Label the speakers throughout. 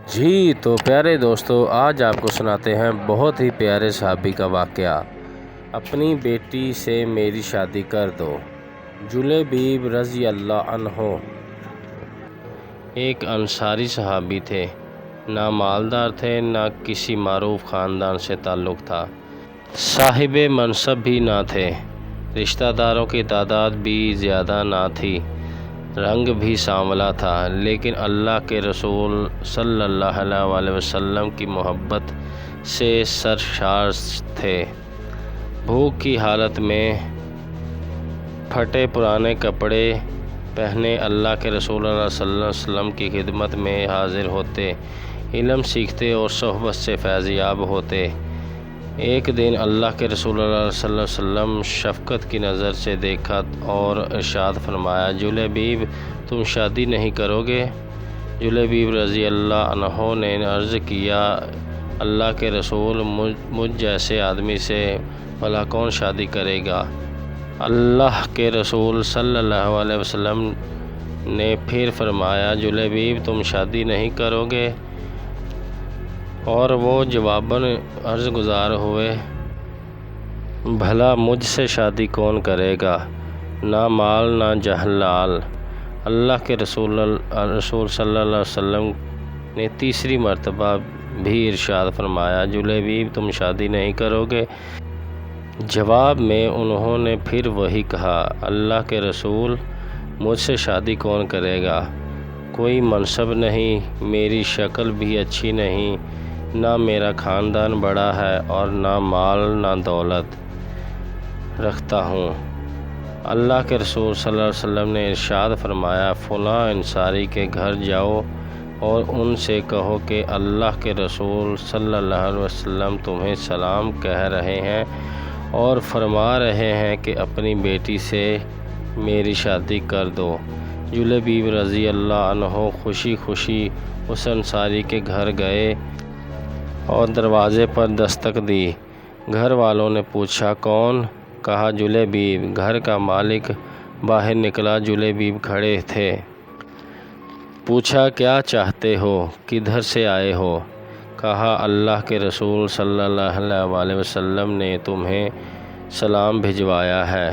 Speaker 1: جی تو پیارے دوستو، آج آپ کو سناتے ہیں بہت ہی پیارے صحابی کا واقعہ۔ اپنی بیٹی سے میری شادی کر دو۔ جلیبیب رضی اللہ عنہ ایک انصاری صحابی تھے، نہ مالدار تھے نہ کسی معروف خاندان سے تعلق تھا، صاحب منصب بھی نہ تھے، رشتہ داروں کی تعداد بھی زیادہ نہ تھی، رنگ بھی سانولا تھا، لیکن اللہ کے رسول صلی اللہ علیہ وسلم کی محبت سے سرشار تھے۔ بھوک کی حالت میں پھٹے پرانے کپڑے پہنے اللہ کے رسول صلی اللہ علیہ وسلم کی خدمت میں حاضر ہوتے، علم سیکھتے اور صحبت سے فیض یاب ہوتے۔ ایک دن اللہ کے رسول صلی اللہ علیہ وسلم شفقت کی نظر سے دیکھا اور ارشاد فرمایا، جلیبیب تم شادی نہیں کرو گے؟ جلیبیب رضی اللہ عنہ نے عرض کیا، اللہ کے رسول مجھ جیسے آدمی سے بھلا کون شادی کرے گا؟ اللہ کے رسول صلی اللہ علیہ وسلم نے پھر فرمایا، جلیبیب تم شادی نہیں کرو گے؟ اور وہ جواباً عرض گزار ہوئے، بھلا مجھ سے شادی کون کرے گا؟ نہ مال نہ جلال۔ اللہ کے رسول صلی اللہ علیہ وسلم نے تیسری مرتبہ بھی ارشاد فرمایا، جلیبیب تم شادی نہیں کرو گے؟ جواب میں انہوں نے پھر وہی کہا، اللہ کے رسول مجھ سے شادی کون کرے گا؟ کوئی منصب نہیں، میری شکل بھی اچھی نہیں، نہ میرا خاندان بڑا ہے اور نہ مال نہ دولت رکھتا ہوں۔ اللہ کے رسول صلی اللہ علیہ وسلم نے ارشاد فرمایا، فلاں انصاری کے گھر جاؤ اور ان سے کہو کہ اللہ کے رسول صلی اللہ علیہ وسلم تمہیں سلام کہہ رہے ہیں اور فرما رہے ہیں کہ اپنی بیٹی سے میری شادی کر دو۔ جلیبیب رضی اللہ عنہ خوشی خوشی اس انصاری کے گھر گئے اور دروازے پر دستک دی۔ گھر والوں نے پوچھا، کون؟ کہا، جلیبیب۔ گھر کا مالک باہر نکلا، جلیبیب کھڑے تھے۔ پوچھا، کیا چاہتے ہو؟ کدھر سے آئے ہو؟ کہا، اللہ کے رسول صلی اللہ علیہ وسلم نے تمہیں سلام بھجوایا ہے۔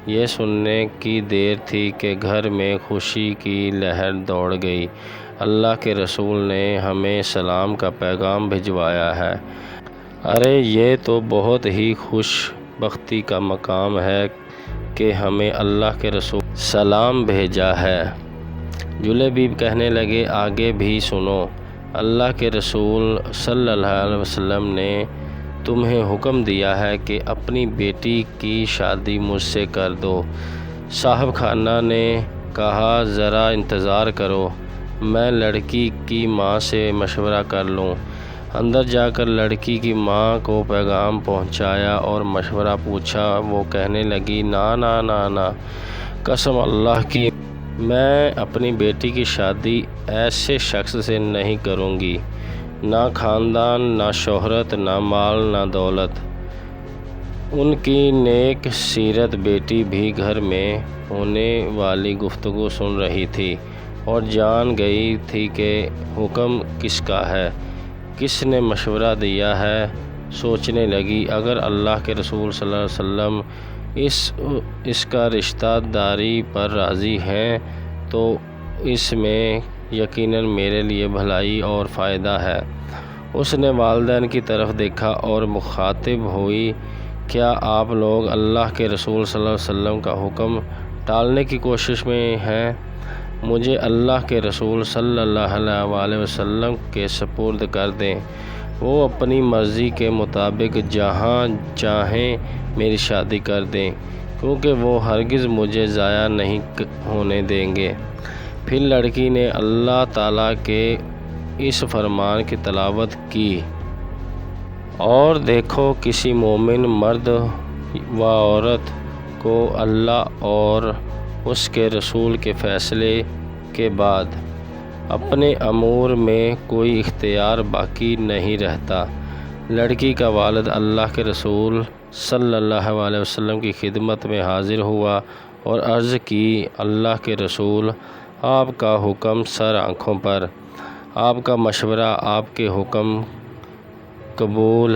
Speaker 1: یہ سننے کی دیر تھی کہ گھر میں خوشی کی لہر دوڑ گئی، اللہ کے رسول نے ہمیں سلام کا پیغام بھجوایا ہے۔ ارے یہ تو بہت ہی خوش بختی کا مقام ہے کہ ہمیں اللہ کے رسول سلام بھیجا ہے۔ جلیبیب کہنے لگے، آگے بھی سنو، اللہ کے رسول صلی اللہ علیہ وسلم نے تمہیں حکم دیا ہے کہ اپنی بیٹی کی شادی مجھ سے کر دو۔ صاحب خانہ نے کہا، ذرا انتظار کرو، میں لڑکی کی ماں سے مشورہ کر لوں۔ اندر جا کر لڑکی کی ماں کو پیغام پہنچایا اور مشورہ پوچھا۔ وہ کہنے لگی، نہ، قسم اللہ کی میں اپنی بیٹی کی شادی ایسے شخص سے نہیں کروں گی، نہ خاندان، نہ شہرت، نہ مال، نہ دولت۔ ان کی نیک سیرت بیٹی بھی گھر میں ہونے والی گفتگو سن رہی تھی اور جان گئی تھی کہ حکم کس کا ہے، کس نے مشورہ دیا ہے۔ سوچنے لگی، اگر اللہ کے رسول صلی اللہ علیہ وسلم اس کا رشتہ داری پر راضی ہیں تو اس میں یقیناً میرے لیے بھلائی اور فائدہ ہے۔ اس نے والدین کی طرف دیکھا اور مخاطب ہوئی، کیا آپ لوگ اللہ کے رسول صلی اللہ علیہ وسلم کا حکم ٹالنے کی کوشش میں ہیں؟ مجھے اللہ کے رسول صلی اللہ علیہ وسلم کے سپرد کر دیں، وہ اپنی مرضی کے مطابق جہاں چاہیں میری شادی کر دیں، کیونکہ وہ ہرگز مجھے ضائع نہیں ہونے دیں گے۔ پھر لڑکی نے اللہ تعالیٰ کے اس فرمان کی تلاوت کی، اور دیکھو کسی مومن مرد و عورت کو اللہ اور اس کے رسول کے فیصلے کے بعد اپنے امور میں کوئی اختیار باقی نہیں رہتا۔ لڑکی کا والد اللہ کے رسول صلی اللہ علیہ وسلم کی خدمت میں حاضر ہوا اور عرض کی، اللہ کے رسول آپ کا حکم سر آنکھوں پر۔ آپ کا مشورہ، آپ کے حکم قبول،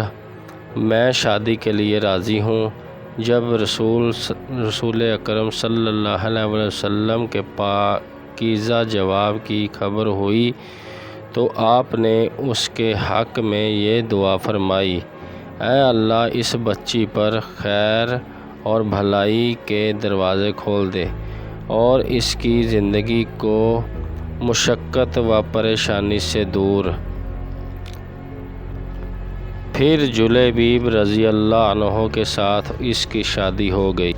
Speaker 1: میں شادی کے لیے راضی ہوں۔ جب رسول اکرم صلی اللہ علیہ وسلم کے پاکیزہ جواب کی خبر ہوئی تو آپ نے اس کے حق میں یہ دعا فرمائی: اے اللہ، اس بچی پر خیر اور بھلائی کے دروازے کھول دے اور اس کی زندگی کو مشقت و پریشانی سے دور۔ پھر جلیبیب رضی اللہ عنہ کے ساتھ اس کی شادی ہو گئی۔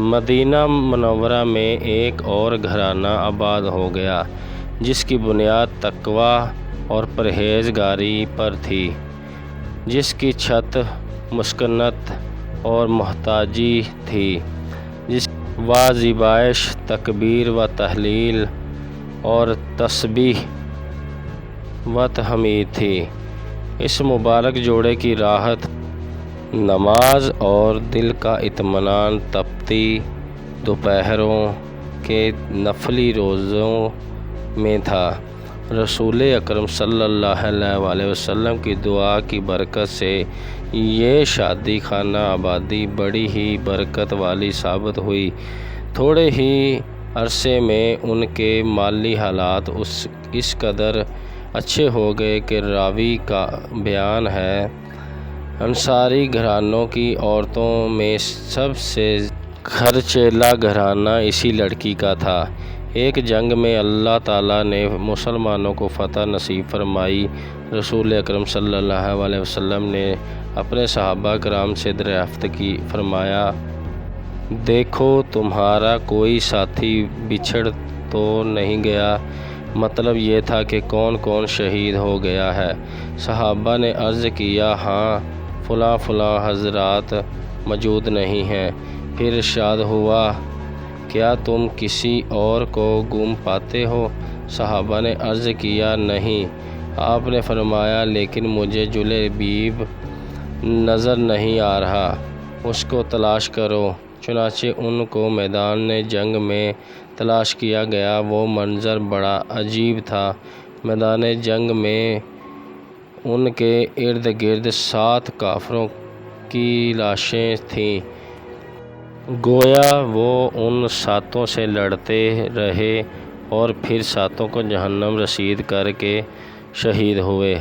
Speaker 1: مدینہ منورہ میں ایک اور گھرانہ آباد ہو گیا جس کی بنیاد تقویٰ اور پرہیزگاری پر تھی، جس کی چھت مسکنت اور محتاجی تھی، جس و ذبائش، تکبیر و تحلیل اور تسبیح و تحمید تھی۔ اس مبارک جوڑے کی راحت نماز اور دل کا اطمینان تپتی دوپہروں کے نفلی روزوں میں تھا۔ رسول اکرم صلی اللہ علیہ وسلم کی دعا کی برکت سے یہ شادی خانہ آبادی بڑی ہی برکت والی ثابت ہوئی۔ تھوڑے ہی عرصے میں ان کے مالی حالات اس قدر اچھے ہو گئے کہ راوی کا بیان ہے: انصاری گھرانوں کی عورتوں میں سب سے خرچیلا گھرانہ اسی لڑکی کا تھا۔ ایک جنگ میں اللہ تعالیٰ نے مسلمانوں کو فتح نصیب فرمائی۔ رسول اکرم صلی اللہ علیہ وسلم نے اپنے صحابہ کرام سے دریافت کی، فرمایا: دیکھو تمہارا کوئی ساتھی بچھڑ تو نہیں گیا؟ مطلب یہ تھا کہ کون کون شہید ہو گیا ہے؟ صحابہ نے عرض کیا: ہاں، فلاں فلاں حضرات موجود نہیں ہیں۔ پھر ارشاد ہوا: کیا تم کسی اور کو گم پاتے ہو؟ صحابہ نے عرض کیا: نہیں۔ آپ نے فرمایا: لیکن مجھے جلیبیب نظر نہیں آ رہا، اس کو تلاش کرو۔ چنانچہ ان کو میدان جنگ میں تلاش کیا گیا۔ وہ منظر بڑا عجیب تھا۔ میدان جنگ میں ان کے ارد گرد 7 کافروں کی لاشیں تھیں۔ گویا وہ ان 7 سے لڑتے رہے اور پھر 7 کو جہنم رسید کر کے شہید ہوئے۔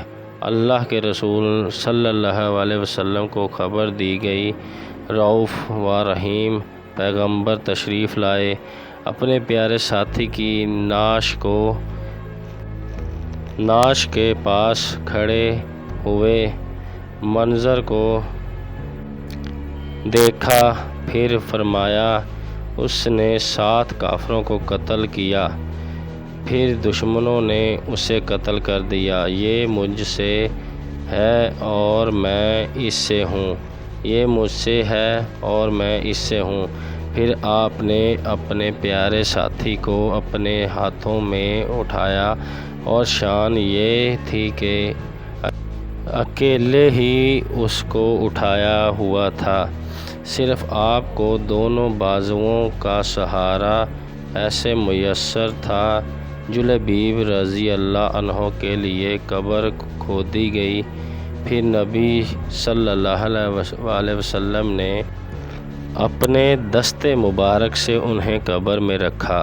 Speaker 1: اللہ کے رسول صلی اللہ علیہ وسلم کو خبر دی گئی۔ رؤوف و رحیم پیغمبر تشریف لائے، اپنے پیارے ساتھی کی نعش کے پاس کھڑے ہوئے منظر کو دیکھا، پھر فرمایا: اس نے 7 کافروں کو قتل کیا، پھر دشمنوں نے اسے قتل کر دیا۔ یہ مجھ سے ہے اور میں اس سے ہوں، یہ مجھ سے ہے اور میں اس سے ہوں۔ پھر آپ نے اپنے پیارے ساتھی کو اپنے ہاتھوں میں اٹھایا اور شان یہ تھی کہ اکیلے ہی اس کو اٹھایا ہوا تھا، صرف آپ کو دونوں بازوؤں کا سہارا ایسے میسر تھا۔ جلیبیب رضی اللہ عنہ کے لیے قبر کھودی گئی، پھر نبی صلی اللہ علیہ وسلم نے اپنے دست مبارک سے انہیں قبر میں رکھا۔